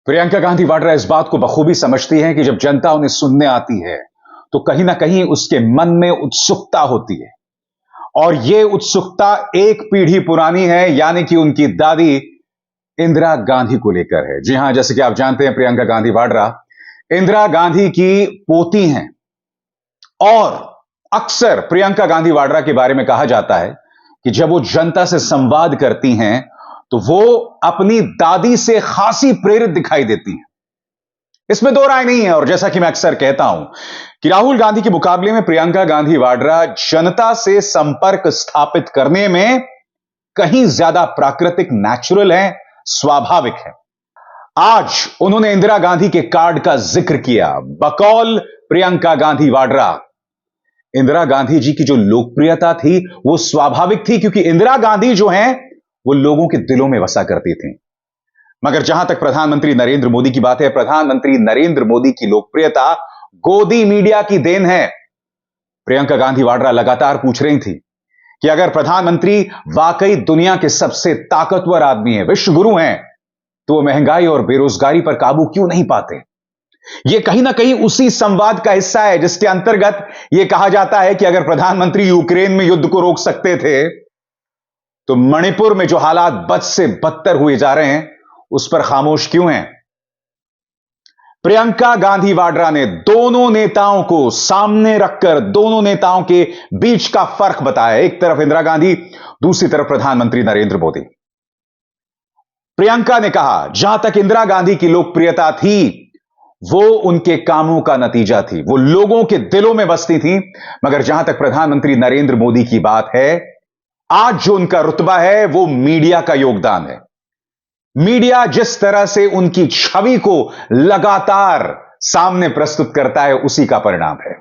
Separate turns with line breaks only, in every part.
प्रियंका गांधी वाड्रा इस बात को बखूबी समझती हैं कि जब जनता उन्हें सुनने आती है तो कहीं ना कहीं उसके मन में उत्सुकता होती है और यह उत्सुकता एक पीढ़ी पुरानी है, यानी कि उनकी दादी इंदिरा गांधी को लेकर है। जी हां, जैसे कि आप जानते हैं, प्रियंका गांधी वाड्रा इंदिरा गांधी की पोती हैं और अक्सर प्रियंका गांधी वाड्रा के बारे में कहा जाता है कि जब वो जनता से संवाद करती हैं तो वो अपनी दादी से खासी प्रेरित दिखाई देती हैं। इसमें दो राय नहीं है। और जैसा कि मैं अक्सर कहता हूं कि राहुल गांधी के मुकाबले में प्रियंका गांधी वाड्रा जनता से संपर्क स्थापित करने में कहीं ज्यादा प्राकृतिक, नेचुरल है, स्वाभाविक है। आज उन्होंने इंदिरा गांधी के कार्ड का जिक्र किया। बकौल प्रियंका गांधी वाड्रा, इंदिरा गांधी जी की जो लोकप्रियता थी वो स्वाभाविक थी, क्योंकि इंदिरा गांधी जो हैं वो लोगों के दिलों में बसा करती थी। मगर जहां तक प्रधानमंत्री नरेंद्र मोदी की बात है, प्रधानमंत्री नरेंद्र मोदी की लोकप्रियता गोदी मीडिया की देन है। प्रियंका गांधी वाड्रा लगातार पूछ रही थी कि अगर प्रधानमंत्री वाकई दुनिया के सबसे ताकतवर आदमी हैं, विश्व गुरु हैं, तो वो महंगाई और बेरोजगारी पर काबू क्यों नहीं पाते। यह कहीं ना कहीं उसी संवाद का हिस्सा है जिसके अंतर्गत यह कहा जाता है कि अगर प्रधानमंत्री यूक्रेन में युद्ध को रोक सकते थे तो मणिपुर में जो हालात बद से बदतर हुए जा रहे हैं उस पर खामोश क्यों हैं। प्रियंका गांधी वाड्रा ने दोनों नेताओं को सामने रखकर दोनों नेताओं के बीच का फर्क बताया। एक तरफ इंदिरा गांधी, दूसरी तरफ प्रधानमंत्री नरेंद्र मोदी। प्रियंका ने कहा, जहां तक इंदिरा गांधी की लोकप्रियता थी वो उनके कामों का नतीजा थी, वो लोगों के दिलों में बसती थी। मगर जहां तक प्रधानमंत्री नरेंद्र मोदी की बात है, आज जो उनका रुतबा है वो मीडिया का योगदान है। मीडिया जिस तरह से उनकी छवि को लगातार सामने प्रस्तुत करता है उसी का परिणाम है।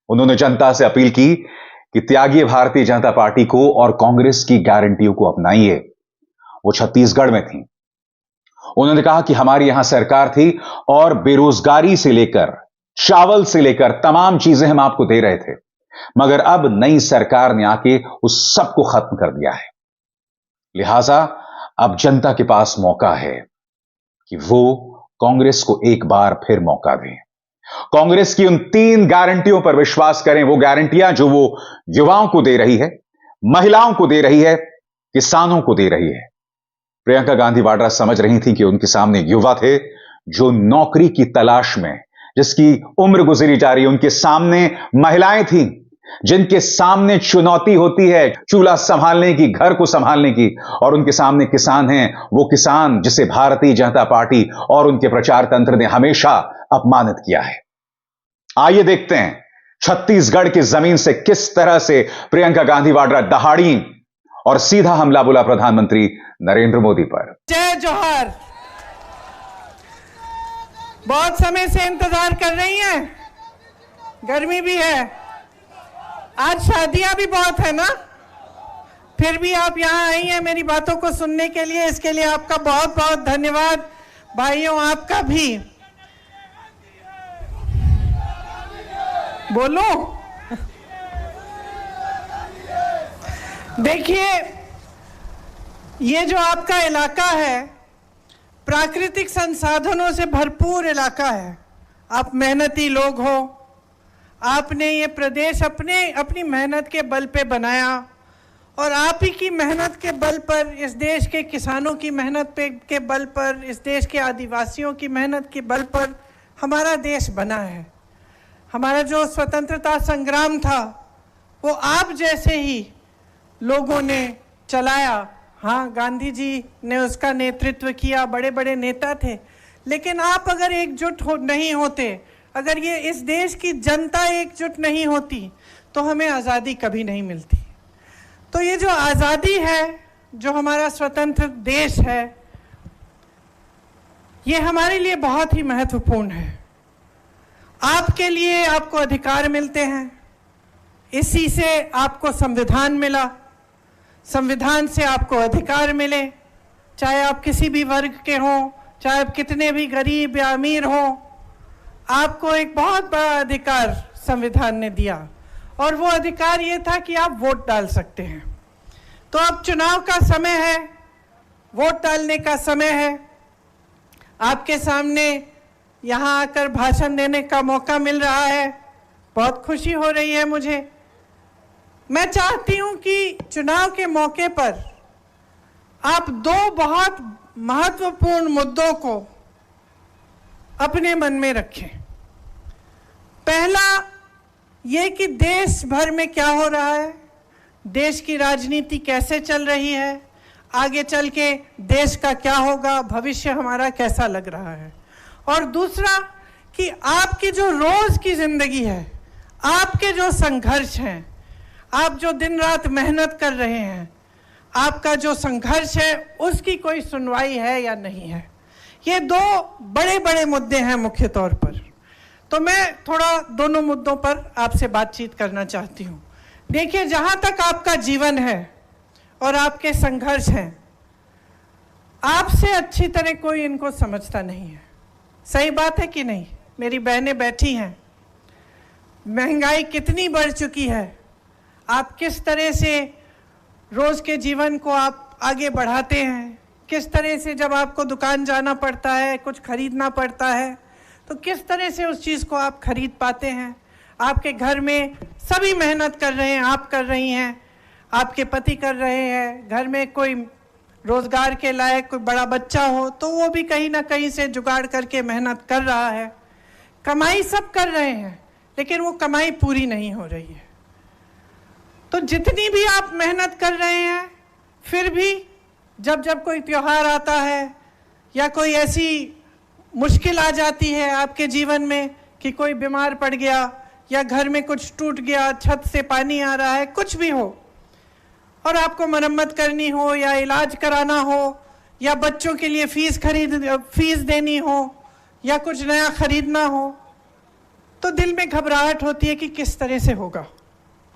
उन्होंने जनता से अपील की कि त्यागिए भारतीय जनता पार्टी को और कांग्रेस की गारंटियों को अपनाइए। वो छत्तीसगढ़ में थी। उन्होंने कहा कि हमारी यहां सरकार थी और बेरोजगारी से लेकर, चावल से लेकर तमाम चीजें हम आपको दे रहे थे, मगर अब नई सरकार ने आके उस सब को खत्म कर दिया है। लिहाजा अब जनता के पास मौका है कि वो कांग्रेस को एक बार फिर मौका दें। कांग्रेस की उन 3 गारंटियों पर विश्वास करें, वो गारंटियां जो वो युवाओं को दे रही है, महिलाओं को दे रही है, किसानों को दे रही है। प्रियंका गांधी वाड्रा समझ रही थी कि उनके सामने युवा थे जो नौकरी की तलाश में, जिसकी उम्र गुजरी जा रही है। उनके सामने महिलाएं थीं जिनके सामने चुनौती होती है चूल्हा संभालने की, घर को संभालने की, और उनके सामने किसान हैं, वो किसान जिसे भारतीय जनता पार्टी और उनके प्रचार तंत्र ने हमेशा अपमानित किया है। आइए देखते हैं छत्तीसगढ़ की जमीन से किस तरह से प्रियंका गांधी वाड्रा दहाड़ी और सीधा हमला बोला प्रधानमंत्री नरेंद्र मोदी पर।
जय जोहर। बहुत समय से इंतजार कर रही हैं, गर्मी भी है, आज शादियां भी बहुत है ना, फिर भी आप यहां आई हैं मेरी बातों को सुनने के लिए। इसके लिए आपका बहुत बहुत धन्यवाद। भाइयों, आपका भी। बोलो। देखिए, ये जो आपका इलाका है प्राकृतिक संसाधनों से भरपूर इलाका है। आप मेहनती लोग हो, आपने ये प्रदेश अपनी मेहनत के बल पे बनाया और आप ही की मेहनत के बल पर, इस देश के किसानों की मेहनत के बल पर, इस देश के आदिवासियों की मेहनत के बल पर हमारा देश बना है। हमारा जो स्वतंत्रता संग्राम था वो आप जैसे ही लोगों ने चलाया। हाँ, गांधी जी ने उसका नेतृत्व किया, बड़े बड़े नेता थे, लेकिन आप अगर एकजुट नहीं होते, अगर ये इस देश की जनता एकजुट नहीं होती तो हमें आज़ादी कभी नहीं मिलती। तो ये जो आज़ादी है, जो हमारा स्वतंत्र देश है, ये हमारे लिए बहुत ही महत्वपूर्ण है। आपके लिए आपको अधिकार मिलते हैं, इसी से आपको संविधान मिला, संविधान से आपको अधिकार मिले, चाहे आप किसी भी वर्ग के हों, चाहे आप कितने भी गरीब या अमीर हों, आपको एक बहुत बड़ा अधिकार संविधान ने दिया और वो अधिकार ये था कि आप वोट डाल सकते हैं। तो अब चुनाव का समय है, वोट डालने का समय है। आपके सामने यहाँ आकर भाषण देने का मौका मिल रहा है। बहुत खुशी हो रही है मुझे। मैं चाहती हूँ कि चुनाव के मौके पर आप दो बहुत महत्वपूर्ण मुद्दों को अपने मन में रखें। पहला ये कि देश भर में क्या हो रहा है, देश की राजनीति कैसे चल रही है, आगे चल के देश का क्या होगा, भविष्य हमारा कैसा लग रहा है। और दूसरा कि आपकी जो रोज की जिंदगी है, आपके जो संघर्ष हैं, आप जो दिन रात मेहनत कर रहे हैं, आपका जो संघर्ष है उसकी कोई सुनवाई है या नहीं है। ये दो बड़े बड़े मुद्दे हैं मुख्य तौर पर। तो मैं थोड़ा दोनों मुद्दों पर आपसे बातचीत करना चाहती हूँ। देखिए, जहाँ तक आपका जीवन है और आपके संघर्ष हैं, आपसे अच्छी तरह कोई इनको समझता नहीं है। सही बात है कि नहीं? मेरी बहनें बैठी हैं, महंगाई कितनी बढ़ चुकी है, आप किस तरह से रोज़ के जीवन को आप आगे बढ़ाते हैं, किस तरह से जब आपको दुकान जाना पड़ता है, कुछ खरीदना पड़ता है, तो किस तरह से उस चीज़ को आप खरीद पाते हैं। आपके घर में सभी मेहनत कर रहे हैं, आप कर रही हैं, आपके पति कर रहे हैं, घर में कोई रोज़गार के लायक कोई बड़ा बच्चा हो तो वो भी कहीं ना कहीं से जुगाड़ करके मेहनत कर रहा है। कमाई सब कर रहे हैं, लेकिन वो कमाई पूरी नहीं हो रही है। तो जितनी भी आप मेहनत कर रहे हैं, फिर भी जब जब कोई त्योहार आता है या कोई ऐसी मुश्किल आ जाती है आपके जीवन में कि कोई बीमार पड़ गया या घर में कुछ टूट गया, छत से पानी आ रहा है, कुछ भी हो, और आपको मरम्मत करनी हो या इलाज कराना हो या बच्चों के लिए फीस देनी हो या कुछ नया खरीदना हो, तो दिल में घबराहट होती है कि किस तरह से होगा,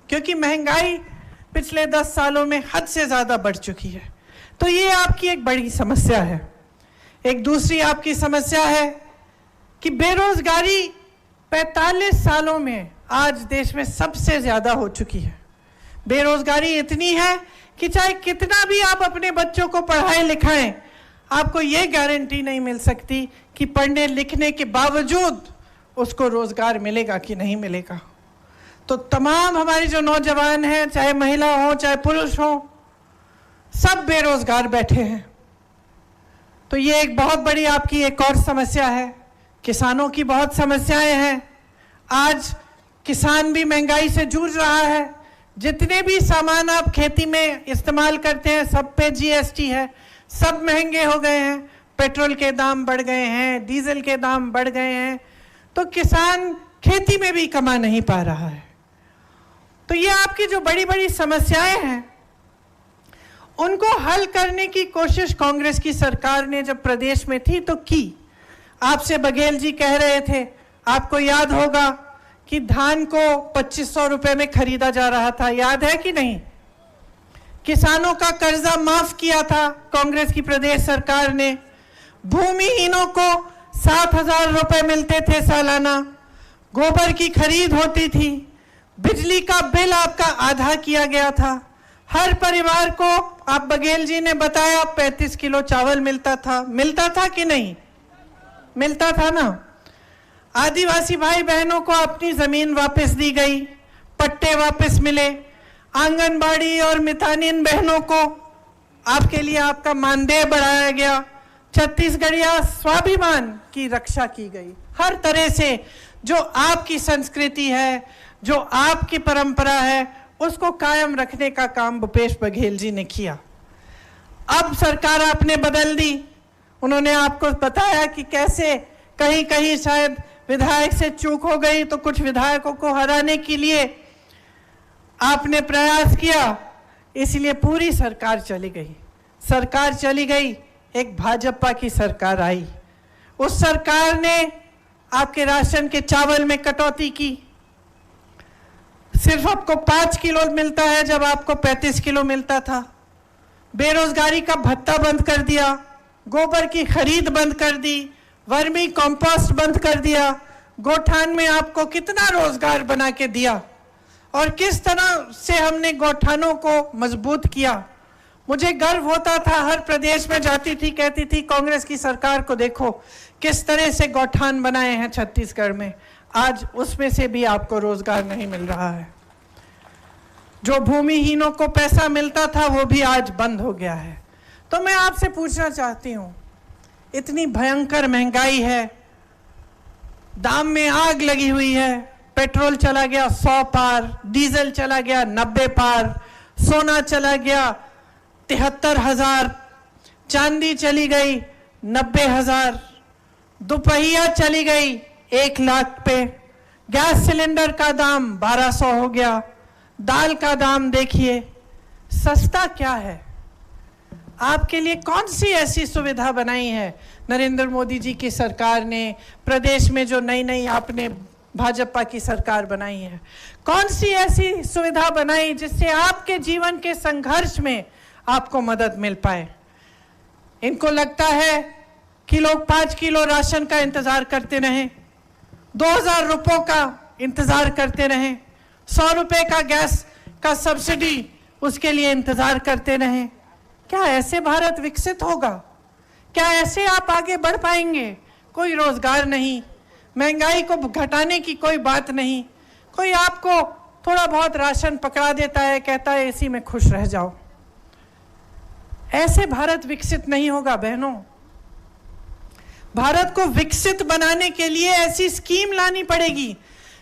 क्योंकि महंगाई पिछले 10 सालों में हद से ज़्यादा बढ़ चुकी है। तो ये आपकी एक बड़ी समस्या है। एक दूसरी आपकी समस्या है कि बेरोजगारी 45 सालों में आज देश में सबसे ज़्यादा हो चुकी है। बेरोजगारी इतनी है कि चाहे कितना भी आप अपने बच्चों को पढ़ाएं लिखाएं, आपको ये गारंटी नहीं मिल सकती कि पढ़ने लिखने के बावजूद उसको रोजगार मिलेगा कि नहीं मिलेगा। तो तमाम हमारे जो नौजवान हैं, चाहे महिला हो चाहे पुरुष हो, सब बेरोजगार बैठे हैं। तो ये एक बहुत बड़ी आपकी एक और समस्या है। किसानों की बहुत समस्याएं हैं। आज किसान भी महंगाई से जूझ रहा है। जितने भी सामान आप खेती में इस्तेमाल करते हैं, सब पे जीएसटी है, सब महंगे हो गए हैं। पेट्रोल के दाम बढ़ गए हैं, डीजल के दाम बढ़ गए हैं, तो किसान खेती में भी कमा नहीं पा रहा है। तो ये आपकी जो बड़ी बड़ी समस्याएं हैं, उनको हल करने की कोशिश कांग्रेस की सरकार ने जब प्रदेश में थी तो की। आपसे बघेल जी कह रहे थे, आपको याद होगा कि धान को 2500 रुपए में खरीदा जा रहा था, याद है कि नहीं? किसानों का कर्जा माफ किया था कांग्रेस की प्रदेश सरकार ने। भूमिहीनों को 7,000 रुपए मिलते थे सालाना। गोबर की खरीद होती थी। बिजली का बिल आपका आधा किया गया था। हर परिवार को, आप बघेल जी ने बताया, 35 किलो चावल मिलता था कि नहीं? मिलता था ना। आदिवासी भाई बहनों को अपनी जमीन वापस दी गई, पट्टे वापस मिले। आंगनबाड़ी और मितानिन बहनों को आपके लिए आपका मानदेय बढ़ाया गया। छत्तीसगढ़िया स्वाभिमान की रक्षा की गई। हर तरह से जो आपकी संस्कृति है, जो आपकी परंपरा है, उसको कायम रखने का काम भूपेश बघेल जी ने किया। अब सरकार आपने बदल दी। उन्होंने आपको बताया कि कैसे कहीं कहीं शायद विधायक से चूक हो गई, तो कुछ विधायकों को हराने के लिए आपने प्रयास किया, इसलिए पूरी सरकार चली गई। सरकार चली गई, एक भाजपा की सरकार आई। उस सरकार ने आपके राशन के चावल में कटौती की। सिर्फ आपको 5 किलो मिलता है जब आपको 35 किलो मिलता था। बेरोजगारी का भत्ता बंद कर दिया। गोबर की खरीद बंद कर दी। वर्मी कंपोस्ट बंद कर दिया। गौठान में आपको कितना रोजगार बना के दिया और किस तरह से हमने गौठानों को मजबूत किया। मुझे गर्व होता था, हर प्रदेश में जाती थी, कहती थी कांग्रेस की सरकार को देखो किस तरह से गौठान बनाए हैं छत्तीसगढ़ में। आज उसमें से भी आपको रोजगार नहीं मिल रहा है। जो भूमिहीनों को पैसा मिलता था वो भी आज बंद हो गया है। तो मैं आपसे पूछना चाहती हूँ, इतनी भयंकर महंगाई है, दाम में आग लगी हुई है, पेट्रोल चला गया 100 पार, डीजल चला गया 90 पार, सोना चला गया 73,000, चांदी चली गई 90,000, दोपहिया चली गई 1 लाख पे, गैस सिलेंडर का दाम 1200 हो गया, दाल का दाम देखिए। सस्ता क्या है? आपके लिए कौन सी ऐसी सुविधा बनाई है नरेंद्र मोदी जी की सरकार ने, प्रदेश में जो नई नई आपने भाजपा की सरकार बनाई है? कौन सी ऐसी सुविधा बनाई जिससे आपके जीवन के संघर्ष में आपको मदद मिल पाए? इनको लगता है कि लोग 5 किलो राशन का इंतजार करते रहें, 2000 रुपयों का इंतजार करते रहें, 100 रुपए का गैस का सब्सिडी उसके लिए इंतजार करते रहें। क्या ऐसे भारत विकसित होगा? क्या ऐसे आप आगे बढ़ पाएंगे? कोई रोजगार नहीं, महंगाई को घटाने की कोई बात नहीं, कोई आपको थोड़ा बहुत राशन पकड़ा देता है, कहता है इसी में खुश रह जाओ। ऐसे भारत विकसित नहीं होगा बहनों। भारत को विकसित बनाने के लिए ऐसी स्कीम लानी पड़ेगी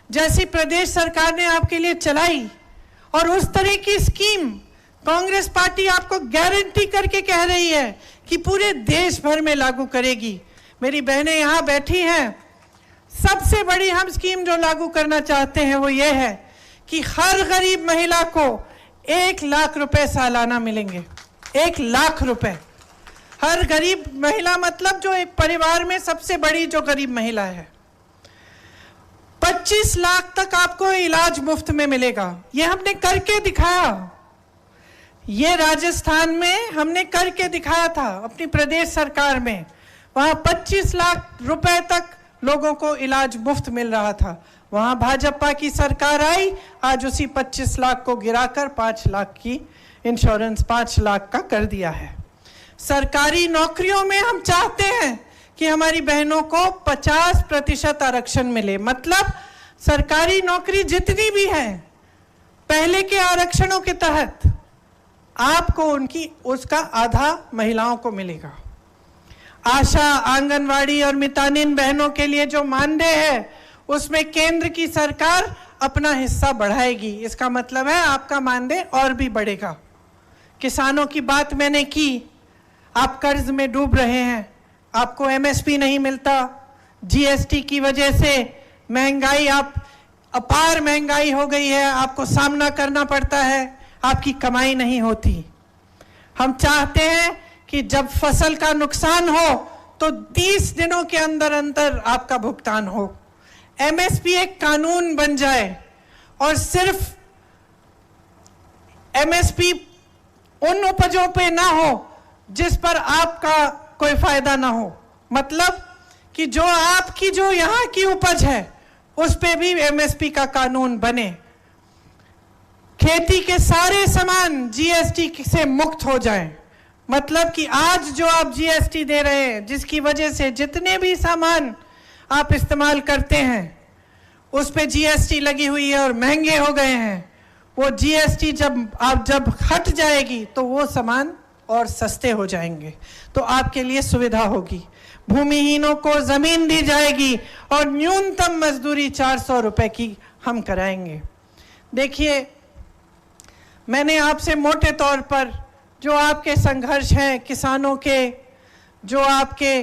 जैसी प्रदेश सरकार ने आपके लिए चलाई, और उस तरह की स्कीम कांग्रेस पार्टी आपको गारंटी करके कह रही है कि पूरे देश भर में लागू करेगी। मेरी बहनें यहाँ बैठी हैं, सबसे बड़ी हम स्कीम जो लागू करना चाहते हैं वो ये है कि हर गरीब महिला को 1 लाख रुपए सालाना मिलेंगे। 1 लाख रुपए हर गरीब महिला, मतलब जो एक परिवार में सबसे बड़ी जो गरीब महिला है। 25 लाख तक आपको इलाज मुफ्त में मिलेगा। ये हमने करके दिखाया, ये राजस्थान में हमने करके दिखाया था अपनी प्रदेश सरकार में। वहां 25 लाख रुपए तक लोगों को इलाज मुफ्त मिल रहा था। वहां भाजपा की सरकार आई, आज उसी 25 लाख को गिराकर 5 लाख की इंश्योरेंस 5 लाख का कर दिया है। सरकारी नौकरियों में हम चाहते हैं कि हमारी बहनों को 50% आरक्षण मिले। मतलब सरकारी नौकरी जितनी भी है पहले के आरक्षणों के तहत आपको उनकी उसका आधा महिलाओं को मिलेगा। आशा, आंगनवाड़ी और मितानिन बहनों के लिए जो मानदेय है उसमें केंद्र की सरकार अपना हिस्सा बढ़ाएगी। इसका मतलब है आपका मानदेय और भी बढ़ेगा। किसानों की बात मैंने की, आप कर्ज में डूब रहे हैं, आपको एमएसपी नहीं मिलता, जीएसटी की वजह से महंगाई, आप अपार महंगाई हो गई है, आपको सामना करना पड़ता है, आपकी कमाई नहीं होती। हम चाहते हैं कि जब फसल का नुकसान हो तो 30 दिनों के अंदर अंदर आपका भुगतान हो। एमएसपी एक कानून बन जाए और सिर्फ एमएसपी उन उपजों पे ना हो जिस पर आपका कोई फायदा ना हो। मतलब कि जो आपकी जो यहाँ की उपज है उस पे भी एमएसपी का कानून बने। खेती के सारे सामान जीएसटी से मुक्त हो जाएं। मतलब कि आज जो आप जीएसटी दे रहे हैं, जिसकी वजह से जितने भी सामान आप इस्तेमाल करते हैं उस पे जीएसटी लगी हुई है और महंगे हो गए हैं, वो जीएसटी जब हट जाएगी तो वो सामान और सस्ते हो जाएंगे, तो आपके लिए सुविधा होगी। भूमिहीनों को जमीन दी जाएगी और न्यूनतम मजदूरी 400 रुपए की हम कराएंगे। देखिए, मैंने आपसे मोटे तौर पर जो आपके संघर्ष हैं किसानों के, जो आपके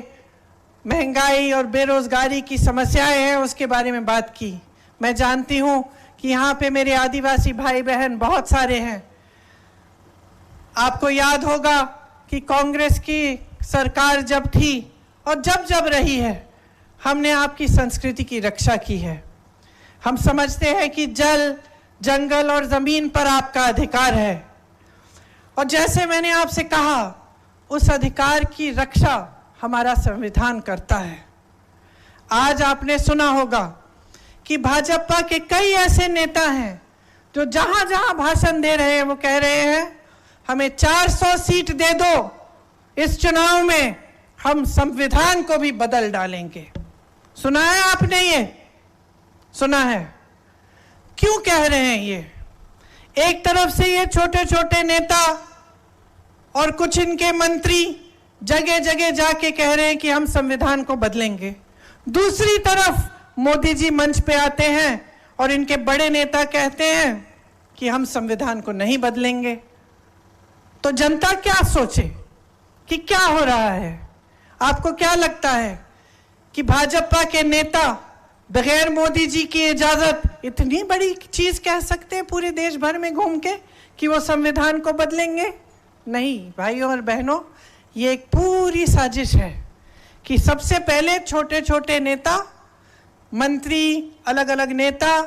महंगाई और बेरोजगारी की समस्याएं हैं, उसके बारे में बात की। मैं जानती हूं कि यहाँ पे मेरे आदिवासी भाई बहन बहुत सारे हैं। आपको याद होगा कि कांग्रेस की सरकार जब थी और जब रही है, हमने आपकी संस्कृति की रक्षा की है। हम समझते हैं कि जल, जंगल और जमीन पर आपका अधिकार है, और जैसे मैंने आपसे कहा, उस अधिकार की रक्षा हमारा संविधान करता है। आज आपने सुना होगा कि भाजपा के कई ऐसे नेता हैं जो जहां जहां भाषण दे रहे हैं वो कह रहे हैं हमें 400 सीट दे दो, इस चुनाव में हम संविधान को भी बदल डालेंगे। सुना है आपने? ये सुना है? क्यों कह रहे हैं ये? एक तरफ से ये छोटे छोटे नेता और कुछ इनके मंत्री जगह जगह जाके कह रहे हैं कि हम संविधान को बदलेंगे, दूसरी तरफ मोदी जी मंच पे आते हैं और इनके बड़े नेता कहते हैं कि हम संविधान को नहीं बदलेंगे। तो जनता क्या सोचे कि क्या हो रहा है? आपको क्या लगता है कि भाजपा के नेता बगैर मोदी जी की इजाजत इतनी बड़ी चीज कह सकते हैं पूरे देश भर में घूम के कि वो संविधान को बदलेंगे? नहीं भाइयों और बहनों, ये एक पूरी साजिश है कि सबसे पहले छोटे छोटे नेता, मंत्री, अलग अलग नेता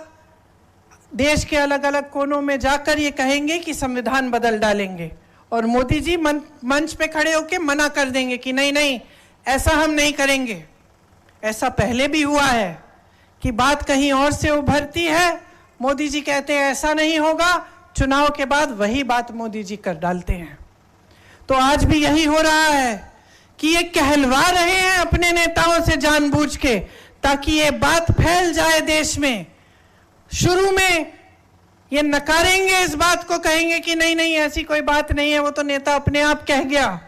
देश के अलग अलग कोनों में जाकर ये कहेंगे कि संविधान बदल डालेंगे और मोदी जी मंच पे खड़े होकर मना कर देंगे कि नहीं नहीं, ऐसा हम नहीं करेंगे। ऐसा पहले भी हुआ है कि बात कहीं और से उभरती है, मोदी जी कहते हैं ऐसा नहीं होगा, चुनाव के बाद वही बात मोदी जी कर डालते हैं। तो आज भी यही हो रहा है कि ये कहलवा रहे हैं अपने नेताओं से जानबूझ के, ताकि ये बात फैल जाए देश में। शुरू में ये नकारेंगे इस बात को, कहेंगे कि नहीं नहीं ऐसी कोई बात नहीं है, वो तो नेता अपने आप कह गया।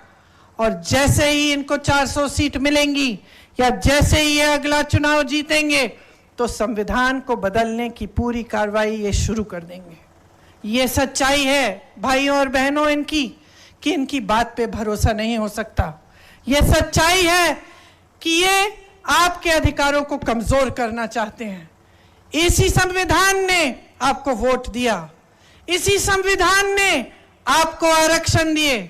और जैसे ही इनको 400 सीट मिलेंगी या जैसे ही ये अगला चुनाव जीतेंगे तो संविधान को बदलने की पूरी कार्रवाई ये शुरू कर देंगे। ये सच्चाई है भाइयों और बहनों इनकी, कि इनकी बात पे भरोसा नहीं हो सकता। ये सच्चाई है कि ये आपके अधिकारों को कमजोर करना चाहते हैं। इसी संविधान ने आपको वोट दिया, इसी संविधान ने आपको आरक्षण दिए,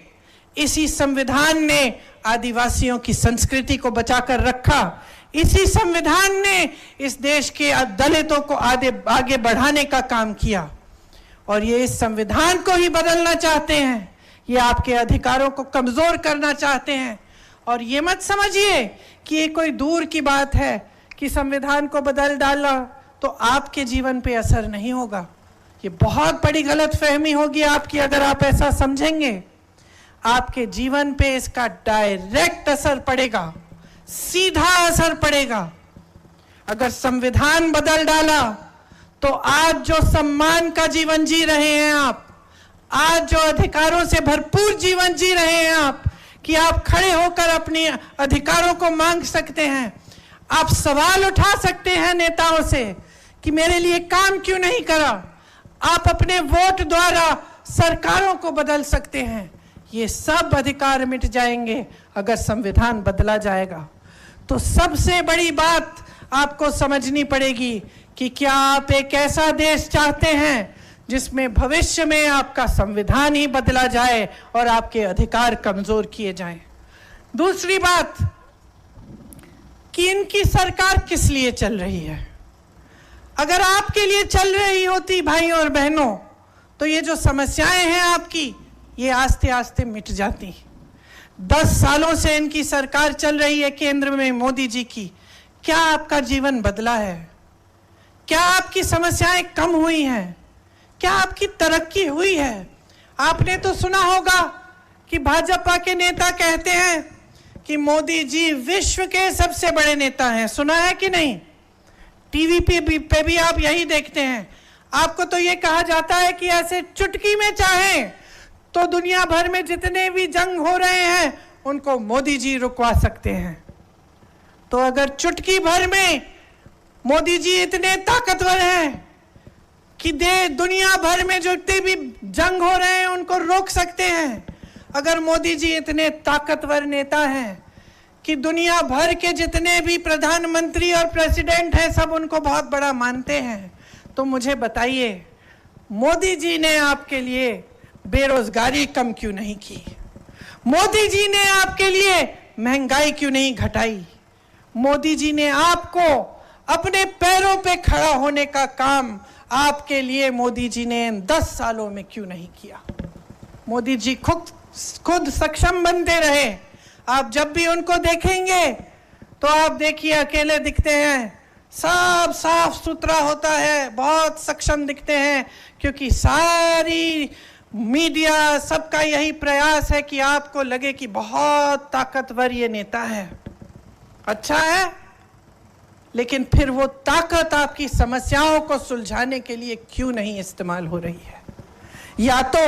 इसी संविधान ने आदिवासियों की संस्कृति को बचाकर रखा, इसी संविधान ने इस देश के दलितों को आगे बढ़ाने का काम किया। और ये इस संविधान को ही बदलना चाहते हैं, ये आपके अधिकारों को कमजोर करना चाहते हैं। और ये मत समझिए कि ये कोई दूर की बात है कि संविधान को बदल डाला तो आपके जीवन पे असर नहीं होगा। ये बहुत बड़ी गलतफहमी होगी आपकी अगर आप ऐसा समझेंगे। आपके जीवन पे इसका डायरेक्ट असर पड़ेगा, सीधा असर पड़ेगा। अगर संविधान बदल डाला तो आज जो सम्मान का जीवन जी रहे हैं आप, आज जो अधिकारों से भरपूर जीवन जी रहे हैं आप, कि आप खड़े होकर अपने अधिकारों को मांग सकते हैं, आप सवाल उठा सकते हैं नेताओं से कि मेरे लिए काम क्यों नहीं करा, आप अपने वोट द्वारा सरकारों को बदल सकते हैं। ये सब अधिकार मिट जाएंगे अगर संविधान बदला जाएगा। तो सबसे बड़ी बात आपको समझनी पड़ेगी कि क्या आप एक ऐसा देश चाहते हैं जिसमें भविष्य में आपका संविधान ही बदला जाए और आपके अधिकार कमजोर किए जाएं। दूसरी बात कि इनकी सरकार किस लिए चल रही है। अगर आपके लिए चल रही होती भाइयों और बहनों, तो ये जो समस्याएं हैं आपकी, ये आस्ते आस्ते मिट जाती। 10 सालों से इनकी सरकार चल रही है केंद्र में मोदी जी की। क्या आपका जीवन बदला है? क्या आपकी समस्याएं कम हुई हैं? क्या आपकी तरक्की हुई है? आपने तो सुना होगा कि भाजपा के नेता कहते हैं कि मोदी जी विश्व के सबसे बड़े नेता हैं। सुना है कि नहीं? टीवी पे भी आप यही देखते हैं। आपको तो ये कहा जाता है कि ऐसे चुटकी में चाहें तो दुनिया भर में जितने भी जंग हो रहे हैं उनको मोदी जी रुकवा सकते हैं। तो अगर चुटकी भर में मोदी जी इतने ताकतवर हैं कि दुनिया भर में जितने भी जंग हो रहे हैं उनको रोक सकते हैं, अगर मोदी जी इतने ताकतवर नेता हैं कि दुनिया भर के जितने भी प्रधानमंत्री और प्रेसिडेंट हैं सब उनको बहुत बड़ा मानते हैं, तो मुझे बताइए मोदी जी ने आपके लिए बेरोजगारी कम क्यों नहीं की? मोदी जी ने आपके लिए महंगाई क्यों नहीं घटाई? मोदी जी ने आपको अपने पैरों पे खड़ा होने का काम आपके लिए मोदी जी ने 10 सालों में क्यों नहीं किया? मोदी जी खुद सक्षम बनते रहे। आप जब भी उनको देखेंगे तो आप देखिए अकेले दिखते हैं, सब साफ सुथरा होता है, बहुत सक्षम दिखते हैं, क्योंकि सारी मीडिया सबका यही प्रयास है कि आपको लगे कि बहुत ताकतवर ये नेता है, अच्छा है, लेकिन फिर वो ताकत आपकी समस्याओं को सुलझाने के लिए क्यों नहीं इस्तेमाल हो रही है? या तो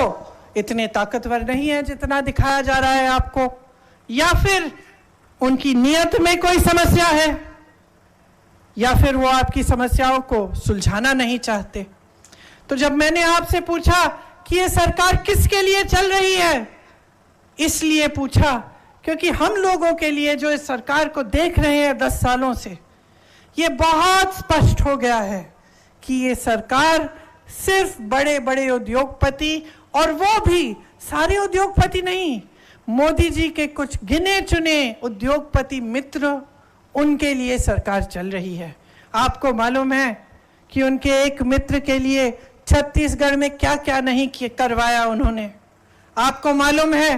इतने ताकतवर नहीं है जितना दिखाया जा रहा है आपको, या फिर उनकी नीयत में कोई समस्या है, या फिर वो आपकी समस्याओं को सुलझाना नहीं चाहते। तो जब मैंने आपसे पूछा कि ये सरकार किसके लिए चल रही है, इसलिए पूछा क्योंकि हम लोगों के लिए जो इस सरकार को देख रहे हैं 10 सालों से, ये बहुत स्पष्ट हो गया है कि ये सरकार सिर्फ बड़े बड़े उद्योगपति, और वो भी सारे उद्योगपति नहीं, मोदी जी के कुछ गिने चुने उद्योगपति मित्र, उनके लिए सरकार चल रही है। आपको मालूम है कि उनके एक मित्र के लिए छत्तीसगढ़ में क्या क्या नहीं करवाया उन्होंने। आपको मालूम है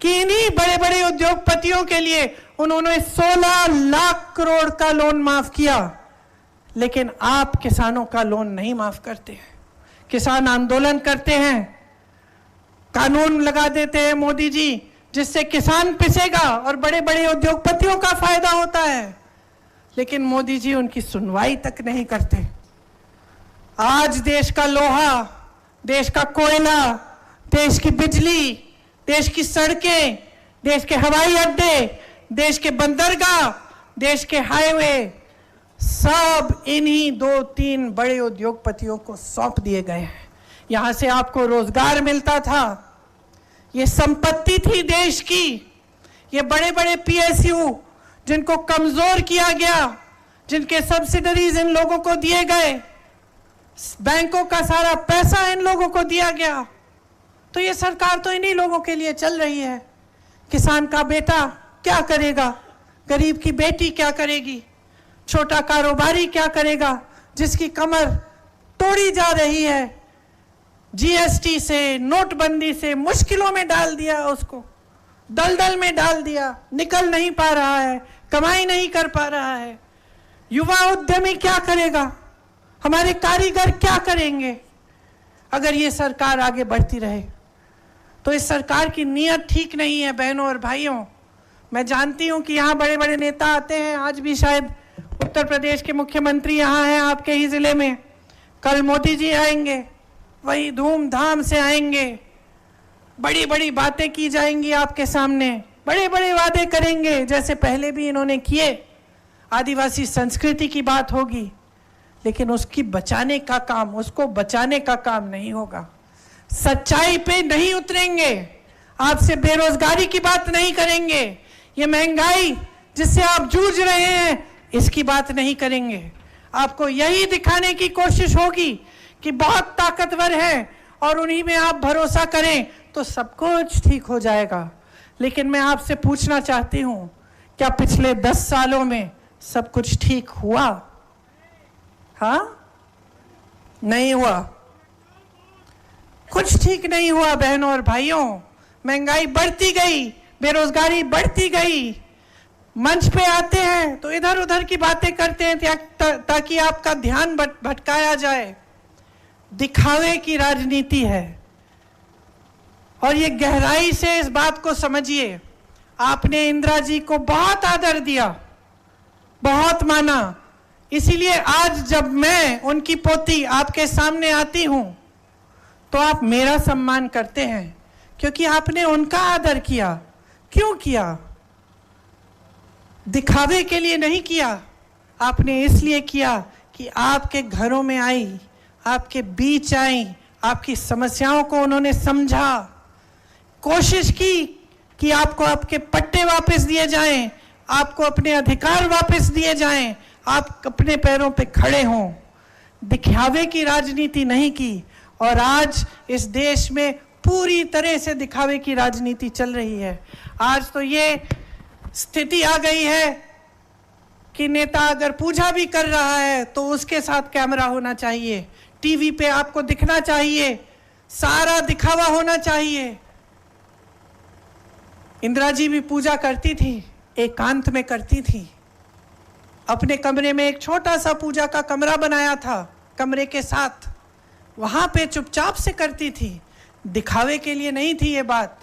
कि इन्हीं बड़े बड़े उद्योगपतियों के लिए उन्होंने 16 लाख करोड़ का लोन माफ किया, लेकिन आप किसानों का लोन नहीं माफ करते हैं। किसान आंदोलन करते हैं, कानून लगा देते हैं मोदी जी, जिससे किसान पिसेगा और बड़े बड़े उद्योगपतियों का फायदा होता है, लेकिन मोदी जी उनकी सुनवाई तक नहीं करते। आज देश का लोहा, देश का कोयला, देश की बिजली, देश की सड़कें, देश के हवाई अड्डे, देश के बंदरगाह, देश के हाईवे, सब इन्हीं 2-3 बड़े उद्योगपतियों को सौंप दिए गए हैं। यहां से आपको रोजगार मिलता था, ये संपत्ति थी देश की। ये बड़े बड़े पीएसयू जिनको कमजोर किया गया, जिनके सब्सिडरीज इन लोगों को दिए गए, बैंकों का सारा पैसा इन लोगों को दिया गया, तो ये सरकार तो इन्हीं लोगों के लिए चल रही है। किसान का बेटा क्या करेगा, गरीब की बेटी क्या करेगी, छोटा कारोबारी क्या करेगा, जिसकी कमर तोड़ी जा रही है, जीएसटी से, नोटबंदी से मुश्किलों में डाल दिया, उसको दलदल में डाल दिया, निकल नहीं पा रहा है, कमाई नहीं कर पा रहा है। युवा उद्यमी क्या करेगा, हमारे कारीगर क्या करेंगे अगर ये सरकार आगे बढ़ती रहे? तो इस सरकार की नीयत ठीक नहीं है बहनों और भाइयों। मैं जानती हूं कि यहाँ बड़े बड़े नेता आते हैं, आज भी शायद उत्तर प्रदेश के मुख्यमंत्री यहाँ हैं आपके ही जिले में, कल मोदी जी आएंगे, वही धूमधाम से आएंगे, बड़ी बड़ी बातें की जाएंगी आपके सामने, बड़े बड़े वादे करेंगे जैसे पहले भी इन्होंने किए। आदिवासी संस्कृति की बात होगी, लेकिन उसकी बचाने का काम, उसको बचाने का काम नहीं होगा। सच्चाई पे नहीं उतरेंगे, आपसे बेरोजगारी की बात नहीं करेंगे, ये महंगाई जिससे आप जूझ रहे हैं इसकी बात नहीं करेंगे। आपको यही दिखाने की कोशिश होगी कि बहुत ताकतवर है और उन्हीं में आप भरोसा करें तो सब कुछ ठीक हो जाएगा। लेकिन मैं आपसे पूछना चाहती हूं, क्या पिछले 10 सालों में सब कुछ ठीक हुआ? हाँ, नहीं हुआ, कुछ ठीक नहीं हुआ बहनों और भाइयों। महंगाई बढ़ती गई, बेरोजगारी बढ़ती गई, मंच पे आते हैं तो इधर उधर की बातें करते हैं ताकि आपका ध्यान भटकाया जाए। दिखावे की राजनीति है, और ये गहराई से इस बात को समझिए। आपने इंदिरा जी को बहुत आदर दिया, बहुत माना, इसीलिए आज जब मैं उनकी पोती आपके सामने आती हूं तो आप मेरा सम्मान करते हैं, क्योंकि आपने उनका आदर किया। क्यों किया? दिखावे के लिए नहीं किया, आपने इसलिए किया कि आपके घरों में आई, आपके बीच आई, आपकी समस्याओं को उन्होंने समझा, कोशिश की कि आपको आपके पट्टे वापस दिए जाएं, आपको अपने अधिकार वापस दिए जाएं, आप अपने पैरों पे खड़े हों। दिखावे की राजनीति नहीं की, और आज इस देश में पूरी तरह से दिखावे की राजनीति चल रही है। आज तो ये स्थिति आ गई है कि नेता अगर पूजा भी कर रहा है तो उसके साथ कैमरा होना चाहिए, टीवी पे आपको दिखना चाहिए, सारा दिखावा होना चाहिए। इंदिरा जी भी पूजा करती थी, एकांत में करती थी, अपने कमरे में एक छोटा सा पूजा का कमरा बनाया था, कमरे के साथ वहां पे चुपचाप से करती थी। दिखावे के लिए नहीं थी ये बात।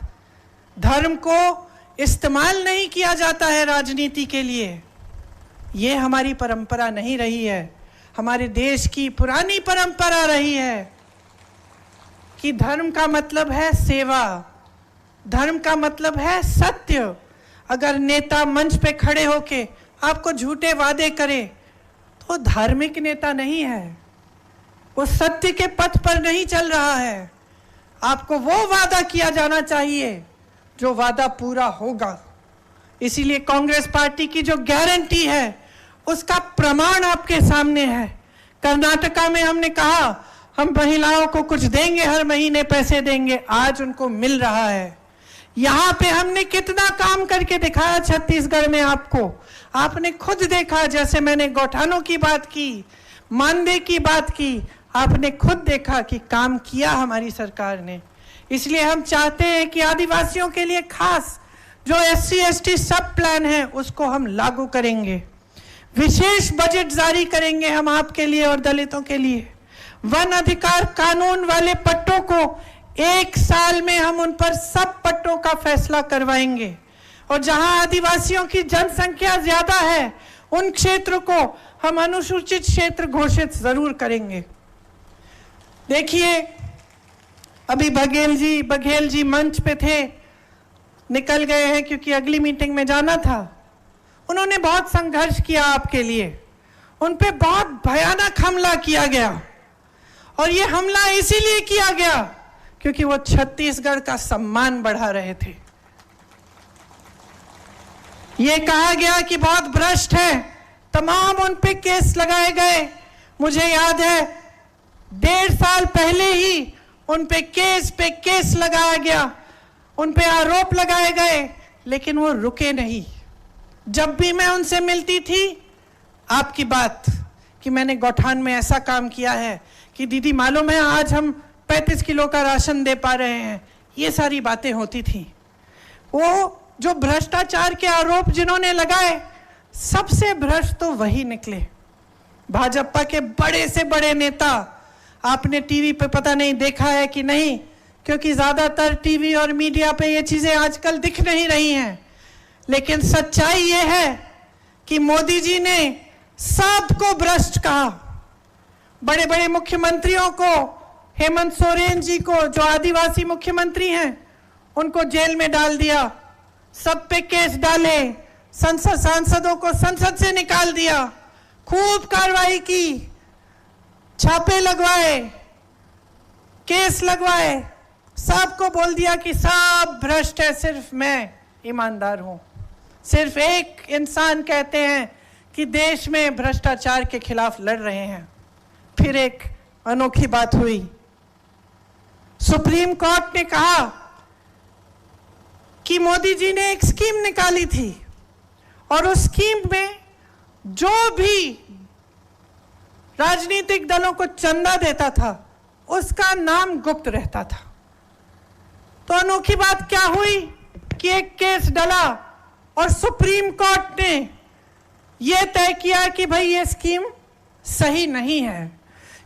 धर्म को इस्तेमाल नहीं किया जाता है राजनीति के लिए। ये हमारी परंपरा नहीं रही है। हमारे देश की पुरानी परंपरा रही है कि धर्म का मतलब है सेवा, धर्म का मतलब है सत्य। अगर नेता मंच पे खड़े होके आपको झूठे वादे करे तो धार्मिक नेता नहीं है, वो सत्य के पथ पर नहीं चल रहा है। आपको वो वादा किया जाना चाहिए जो वादा पूरा होगा। इसीलिए कांग्रेस पार्टी की जो गारंटी है उसका प्रमाण आपके सामने है। कर्नाटका में हमने कहा हम महिलाओं को कुछ देंगे, हर महीने पैसे देंगे, आज उनको मिल रहा है। यहाँ पे हमने कितना काम करके दिखाया छत्तीसगढ़ में आपने खुद देखा। जैसे मैंने गौठानों की बात की, मानदेय की बात की, आपने खुद देखा कि काम किया हमारी सरकार ने। इसलिए हम चाहते हैं कि आदिवासियों के लिए खास जो SC ST सब प्लान है उसको हम लागू करेंगे। विशेष बजट जारी करेंगे हम आपके लिए और दलितों के लिए। वन अधिकार कानून वाले पट्टों को 1 साल में हम उन पर सब पट्टों का फैसला करवाएंगे। और जहां आदिवासियों की जनसंख्या ज्यादा है उन क्षेत्र को हम अनुसूचित क्षेत्र घोषित जरूर करेंगे। देखिए, अभी बघेल जी मंच पे थे, निकल गए हैं क्योंकि अगली मीटिंग में जाना था। उन्होंने बहुत संघर्ष किया आपके लिए, उन पे बहुत भयानक हमला किया गया। और ये हमला इसीलिए किया गया क्योंकि वो छत्तीसगढ़ का सम्मान बढ़ा रहे थे। ये कहा गया कि बहुत भ्रष्ट है, तमाम उन पे केस लगाए गए। मुझे याद है 1.5 साल पहले ही उन पे केस लगाया गया, उन पे आरोप लगाए गए, लेकिन वो रुके नहीं। जब भी मैं उनसे मिलती थी, आपकी बात कि मैंने गौठान में ऐसा काम किया है कि दीदी मालूम है आज हम 35 किलो का राशन दे पा रहे हैं, ये सारी बातें होती थी। वो जो भ्रष्टाचार के आरोप जिन्होंने लगाए, सबसे भ्रष्ट तो वही निकले। भाजपा के बड़े से बड़े नेता, आपने टीवी पे पता नहीं देखा है कि नहीं, क्योंकि ज्यादातर टीवी और मीडिया पे ये चीजें आजकल दिख नहीं रही हैं, लेकिन सच्चाई ये है कि मोदी जी ने सबको भ्रष्ट कहा। बड़े बड़े मुख्यमंत्रियों को, हेमंत सोरेन जी को जो आदिवासी मुख्यमंत्री हैं, उनको जेल में डाल दिया, सब पे केस डाले, सांसदों को संसद से निकाल दिया, खूब कार्रवाई की, छापे लगवाए, केस लगवाए, सबको बोल दिया कि सब भ्रष्ट है, सिर्फ मैं ईमानदार हूं। सिर्फ एक इंसान कहते हैं कि देश में भ्रष्टाचार के खिलाफ लड़ रहे हैं। फिर एक अनोखी बात हुई, सुप्रीम कोर्ट ने कहा कि मोदी जी ने एक स्कीम निकाली थी और उस स्कीम में जो भी राजनीतिक दलों को चंदा देता था उसका नाम गुप्त रहता था। तो अनोखी बात क्या हुई कि एक केस डला और सुप्रीम कोर्ट ने यह तय किया कि भाई ये स्कीम सही नहीं है,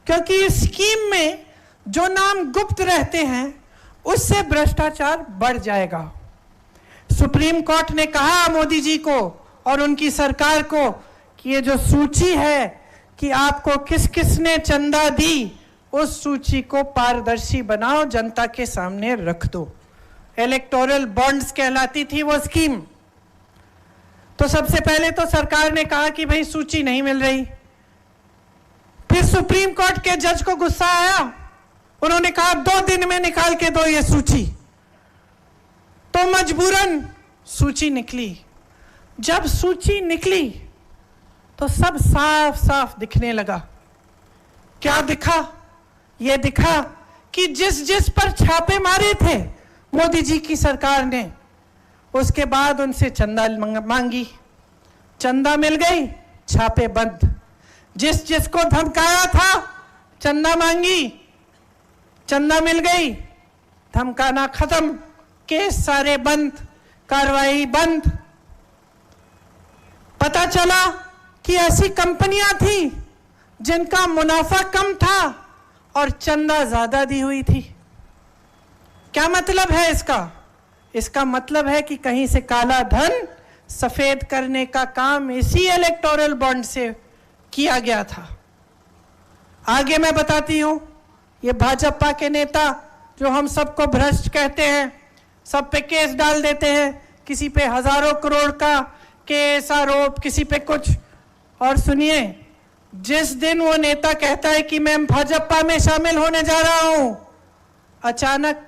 क्योंकि इस स्कीम में जो नाम गुप्त रहते हैं उससे भ्रष्टाचार बढ़ जाएगा। सुप्रीम कोर्ट ने कहा मोदी जी को और उनकी सरकार को कि ये जो सूची है कि आपको किस किस ने चंदा दी, उस सूची को पारदर्शी बनाओ, जनता के सामने रख दो। इलेक्टोरल बॉन्ड्स कहलाती थी वो स्कीम। तो सबसे पहले तो सरकार ने कहा कि भाई सूची नहीं मिल रही। फिर सुप्रीम कोर्ट के जज को गुस्सा आया, उन्होंने कहा 2 दिन में निकाल के दो ये सूची। तो मजबूरन सूची निकली। जब सूची निकली तो सब साफ साफ दिखने लगा। क्या दिखा? ये दिखा कि जिस पर छापे मारे थे मोदी जी की सरकार ने, उसके बाद उनसे चंदा मांगी, चंदा मिल गई, छापे बंद। जिसको धमकाया था चंदा मांगी, चंदा मिल गई, धमकाना खत्म, केस सारे बंद, कार्रवाई बंद। पता चला कि ऐसी कंपनियां थी जिनका मुनाफा कम था और चंदा ज्यादा दी हुई थी। क्या मतलब है इसका? इसका मतलब है कि कहीं से काला धन सफेद करने का काम इसी इलेक्टोरल बॉन्ड से किया गया था। आगे मैं बताती हूं, ये भाजपा के नेता जो हम सबको भ्रष्ट कहते हैं, सब पे केस डाल देते हैं, किसी पे हजारों करोड़ का केस आरोप, किसी पे कुछ। और सुनिए, जिस दिन वो नेता कहता है कि मैं भाजपा में शामिल होने जा रहा हूं, अचानक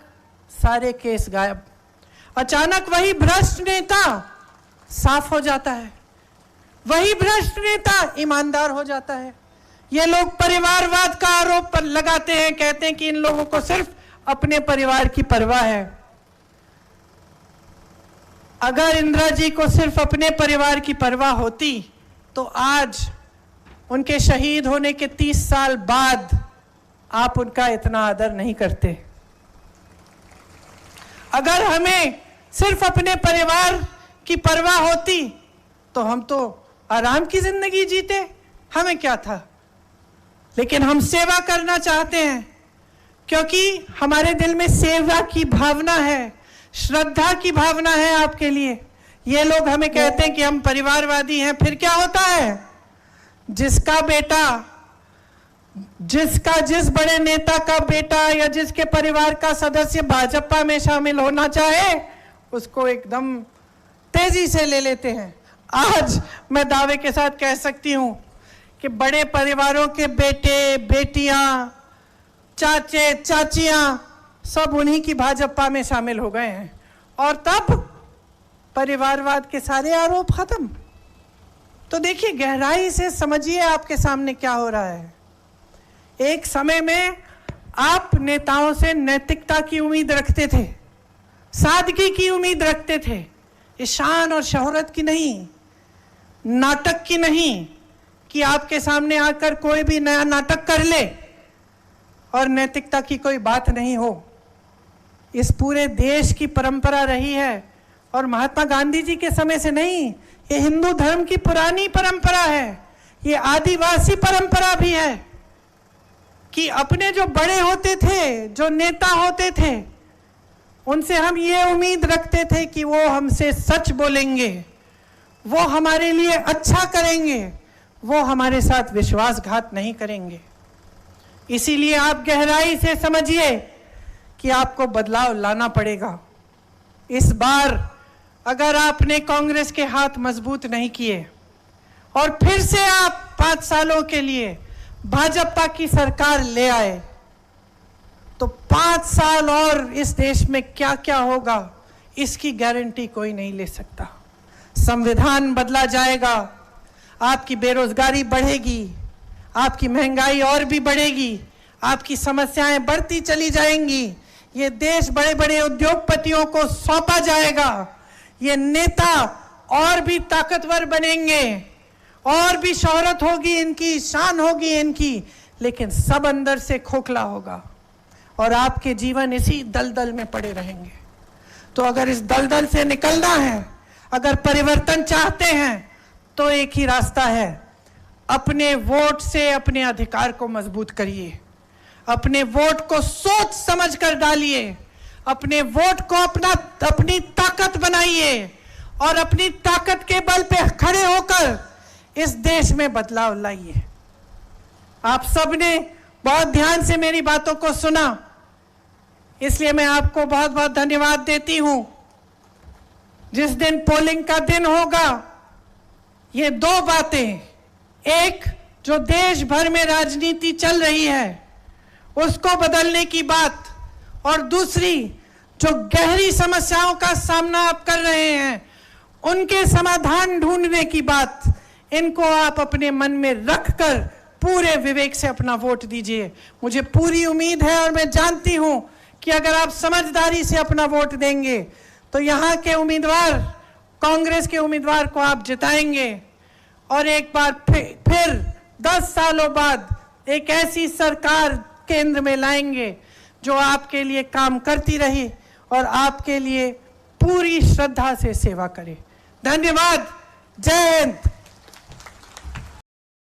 सारे केस गायब। अचानक वही भ्रष्ट नेता साफ हो जाता है, वही भ्रष्ट नेता ईमानदार हो जाता है। ये लोग परिवारवाद का आरोप लगाते हैं, कहते हैं कि इन लोगों को सिर्फ अपने परिवार की परवाह है। अगर इंदिरा जी को सिर्फ अपने परिवार की परवाह होती तो आज उनके शहीद होने के 30 साल बाद आप उनका इतना आदर नहीं करते। अगर हमें सिर्फ अपने परिवार की परवाह होती तो हम तो आराम की जिंदगी जीते, हमें क्या था। लेकिन हम सेवा करना चाहते हैं क्योंकि हमारे दिल में सेवा की भावना है, श्रद्धा की भावना है आपके लिए। ये लोग हमें कहते हैं कि हम परिवारवादी हैं, फिर क्या होता है? जिसका बेटा, जिस बड़े नेता का बेटा या जिसके परिवार का सदस्य भाजपा में शामिल होना चाहे, उसको एकदम तेजी से ले लेते हैं। आज मैं दावे के साथ कह सकती हूं कि बड़े परिवारों के बेटे, बेटियां, चाचे, चाचियां सब उन्हीं की भाजपा में शामिल हो गए हैं और तब परिवारवाद के सारे आरोप खत्म। तो देखिए, गहराई से समझिए आपके सामने क्या हो रहा है। एक समय में आप नेताओं से नैतिकता की उम्मीद रखते थे, सादगी की उम्मीद रखते थे, ईशान और शोहरत की नहीं, नाटक की नहीं, कि आपके सामने आकर कोई भी नया नाटक कर ले और नैतिकता की कोई बात नहीं हो। इस पूरे देश की परंपरा रही है और महात्मा गांधी जी के समय से नहीं, ये हिंदू धर्म की पुरानी परंपरा है, ये आदिवासी परंपरा भी है कि अपने जो बड़े होते थे, जो नेता होते थे, उनसे हम ये उम्मीद रखते थे कि वो हमसे सच बोलेंगे, वो हमारे लिए अच्छा करेंगे, वो हमारे साथ विश्वासघात नहीं करेंगे। इसीलिए आप गहराई से समझिए कि आपको बदलाव लाना पड़ेगा। इस बार अगर आपने कांग्रेस के हाथ मजबूत नहीं किए और फिर से आप 5 सालों के लिए भाजपा की सरकार ले आए, तो 5 साल और इस देश में क्या क्या होगा इसकी गारंटी कोई नहीं ले सकता। संविधान बदला जाएगा, आपकी बेरोजगारी बढ़ेगी, आपकी महंगाई और भी बढ़ेगी, आपकी समस्याएं बढ़ती चली जाएंगी, ये देश बड़े बड़े उद्योगपतियों को सौंपा जाएगा, ये नेता और भी ताकतवर बनेंगे, और भी शोहरत होगी इनकी, शान होगी इनकी, लेकिन सब अंदर से खोखला होगा और आपके जीवन इसी दलदल में पड़े रहेंगे। तो अगर इस दलदल से निकलना है, अगर परिवर्तन चाहते हैं, तो एक ही रास्ता है, अपने वोट से अपने अधिकार को मजबूत करिए, अपने वोट को सोच समझ कर डालिए, अपने वोट को अपनी ताकत बनाइए और अपनी ताकत के बल पे खड़े होकर इस देश में बदलाव लाइए। आप सबने बहुत ध्यान से मेरी बातों को सुना, इसलिए मैं आपको बहुत बहुत धन्यवाद देती हूं। जिस दिन पोलिंग का दिन होगा, ये 2 बातें, एक जो देश भर में राजनीति चल रही है उसको बदलने की बात, और दूसरी जो गहरी समस्याओं का सामना आप कर रहे हैं उनके समाधान ढूंढने की बात, इनको आप अपने मन में रखकर पूरे विवेक से अपना वोट दीजिए। मुझे पूरी उम्मीद है और मैं जानती हूं कि अगर आप समझदारी से अपना वोट देंगे तो यहाँ के उम्मीदवार, कांग्रेस के उम्मीदवार को आप जिताएंगे और एक बार फिर 10 सालों बाद एक ऐसी सरकार केंद्र में लाएंगे जो आपके लिए काम करती रही और आपके लिए पूरी श्रद्धा से सेवा करे। धन्यवाद। जय हिंद।